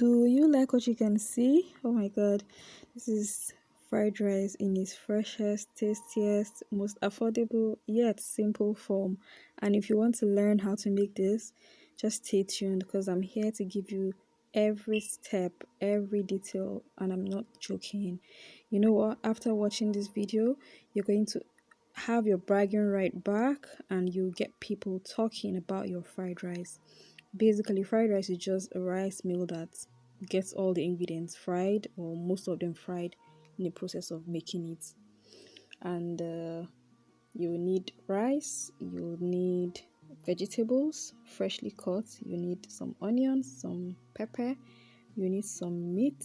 Do you like what you can see? Oh my god, this is fried rice in its freshest, tastiest, most affordable yet simple form. And if you want to learn how to make this, just stay tuned because I'm here to give you every step, every detail, and I'm not joking. You know what? After watching this video, you're going to have your bragging right back and you get people talking about your fried rice. Basically, fried rice is just a rice meal that gets all the ingredients fried or most of them fried in the process of making it. And you need rice, you need vegetables freshly cut, you need some onions, some pepper, you need some meat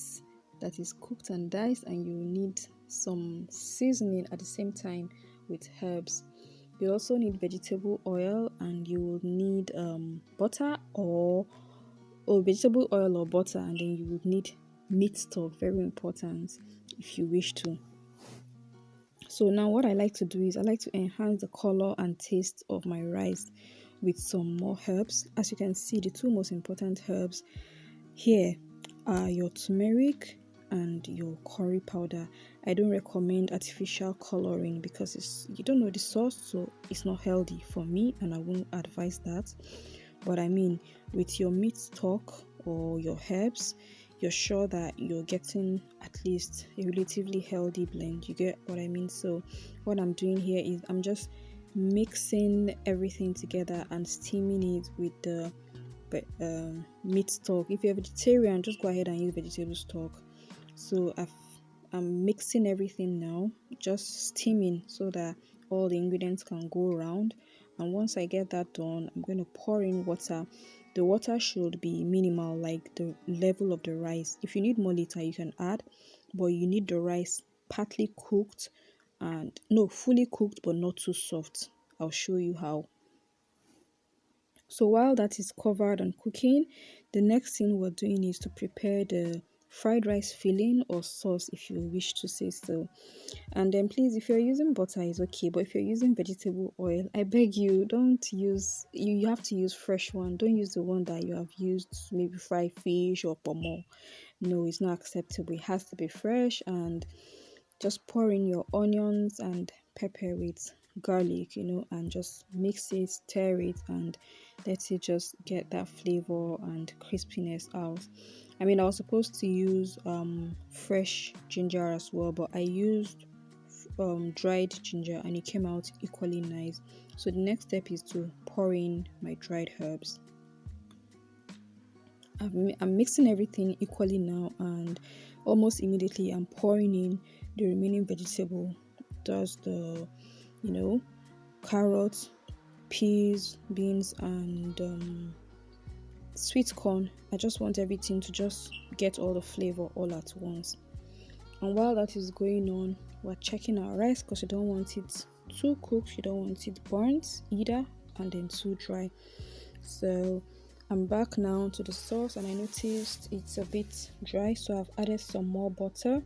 that is cooked and diced, and you need some seasoning at the same time with herbs. You also need vegetable oil, and you will need butter or vegetable oil or butter, and then you would need meat stock, very important if you wish to. So now what I like to do is I like to enhance the color and taste of my rice with some more herbs. As you can see, the two most important herbs here are your turmeric and your curry powder. I don't recommend artificial coloring because you don't know the sauce, so it's not healthy for me, and I won't advise that. But I mean, with your meat stock or your herbs, you're sure that you're getting at least a relatively healthy blend. You get what I mean? So what I'm doing here is I'm just mixing everything together and steaming it with the meat stock. If you're vegetarian, just go ahead and use vegetable stock. So I'm mixing everything now, just steaming so that all the ingredients can go around. And once I get that done, I'm going to pour in water. The water should be minimal, like the level of the rice. If you need more later, you can add, but you need the rice partly cooked and no, fully cooked but not too soft. I'll show you how. So while that is covered and cooking, the next thing we're doing is to prepare the fried rice filling or sauce if you wish to say so. And then please, if you're using butter, is okay, but if you're using vegetable oil, I beg you, don't use you have to use fresh one. Don't use the one that you have used to maybe fry fish or pomo. No, it's not acceptable. It has to be fresh. And just pour in your onions and pepper with garlic, and just mix it, stir it, and let it just get that flavor and crispiness out. I mean, I was supposed to use fresh ginger as well, but I used dried ginger and it came out equally nice. So the next step is to pour in my dried herbs. I'm mixing everything equally now, and almost immediately I'm pouring in the remaining vegetable. That's the carrots, peas, beans, and sweet corn. I just want everything to just get all the flavor all at once. And while that is going on, we're checking our rice because you don't want it too cooked, you don't want it burnt either, and then too dry. So I'm back now to the sauce, and I noticed it's a bit dry, so I've added some more butter.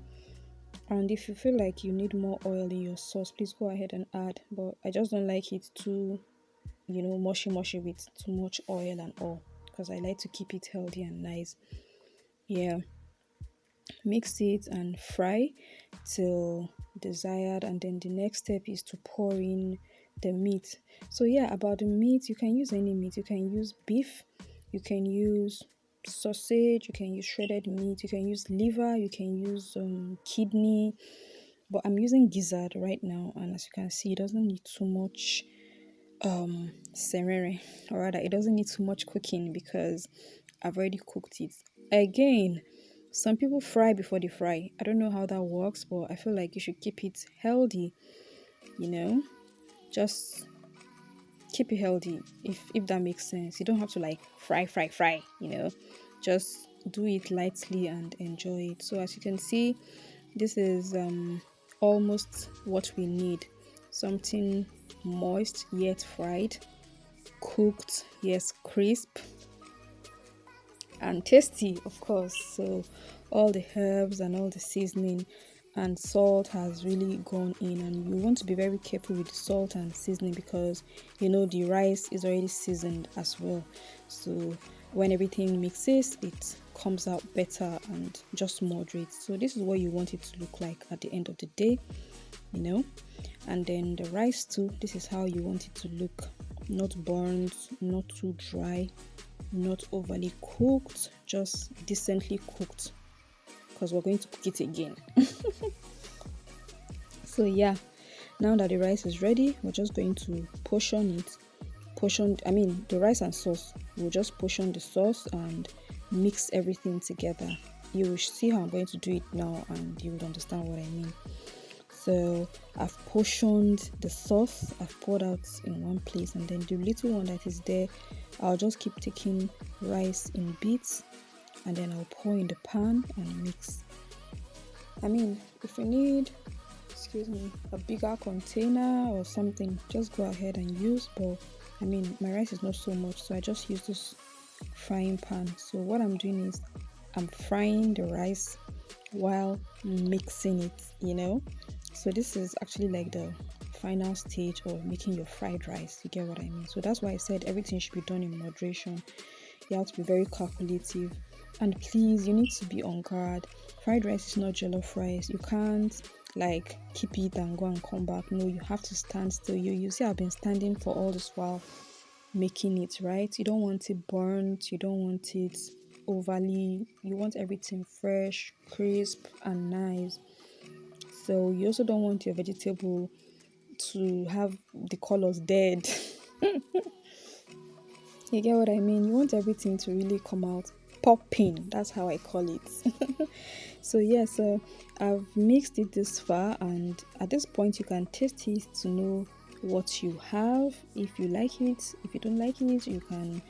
And if you feel like you need more oil in your sauce, please go ahead and add, but I just don't like it too mushy with too much oil and all, because I like to keep it healthy and nice. Yeah, mix it and fry till desired, and then the next step is to pour in the meat. So yeah, about the meat, you can use any meat. You can use beef, you can use sausage, you can use shredded meat, you can use liver, you can use kidney, but I'm using gizzard right now, and as you can see, it doesn't need too much serere, or rather it doesn't need too much cooking because I've already cooked it. Again, some people fry before they fry. I don't know how that works, but I feel like you should keep it healthy, just keep it healthy, if that makes sense. You don't have to like fry, just do it lightly and enjoy it. So as you can see, this is almost what we need. Something moist yet fried, cooked, yes, crisp, and tasty, of course. So all the herbs and all the seasoning and salt has really gone in, and you want to be very careful with the salt and seasoning because the rice is already seasoned as well. So when everything mixes, it comes out better and just moderate. So this is what you want it to look like at the end of the day, you know. And then the rice too, this is how you want it to look. Not burnt, not too dry, not overly cooked, just decently cooked, because we're going to cook it again. So yeah, now that the rice is ready, we're just going to portion it. The rice and sauce. We'll just portion the sauce and mix everything together. You will see how I'm going to do it now, and you will understand what I mean. So I've portioned the sauce, I've poured out in one place, and then the little one that is there, I'll just keep taking rice in bits, and then I'll pour in the pan and mix. If you need, a bigger container or something, just go ahead and use. But my rice is not so much, so I just use this frying pan. So what I'm doing is I'm frying the rice while mixing it. So this is actually like the final stage of making your fried rice. You get what I mean? So that's why I said everything should be done in moderation. You have to be very calculative, and please, you need to be on guard. Fried rice is not jollof rice. You can't keep it and go and come back. No, you have to stand still. You see, I've been standing for all this while making it, right? You don't want it burnt, you don't want it overly, you want everything fresh, crisp and nice. So you also don't want your vegetable to have the colors dead. You get what I mean? You want everything to really come out popping. That's how I call it. So I've mixed it this far, and at this point you can taste it to know what you have. If you like it, if you don't like it, you can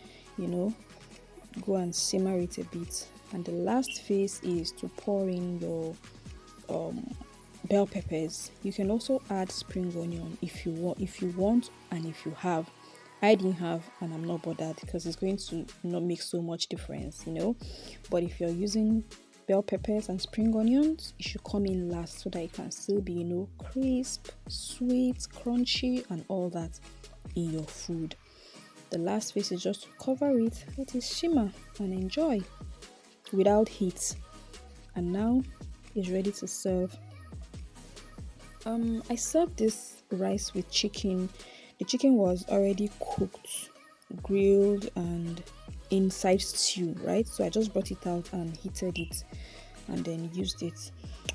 go and simmer it a bit. And the last phase is to pour in your bell peppers. You can also add spring onion if you want and if you have. I didn't have, and I'm not bothered because it's going to not make so much difference, But if you're using bell peppers and spring onions, it should come in last so that it can still be, crisp, sweet, crunchy, and all that in your food. The last phase is just to cover it, let it shimmer and enjoy without heat. And now it's ready to serve. I served this rice with chicken. The chicken was already cooked, grilled, and inside stew, right? So I just brought it out and heated it and then used it.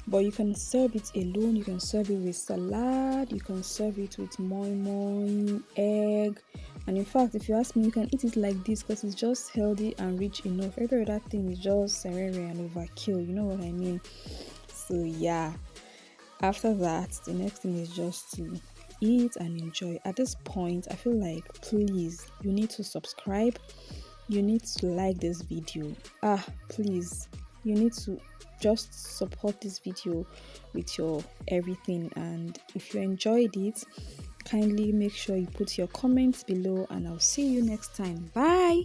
But you can serve it alone, you can serve it with salad, you can serve it with moi, egg. And in fact, if you ask me, you can eat it like this because it's just healthy and rich enough. Every other thing is just serere and overkill, you know what I mean? So yeah, after that, the next thing is just to eat and enjoy. At this point, I feel like, please, you need to subscribe, you need to like this video. Please, you need to just support this video with your everything. And if you enjoyed it, kindly make sure you put your comments below, and I'll see you next time. Bye.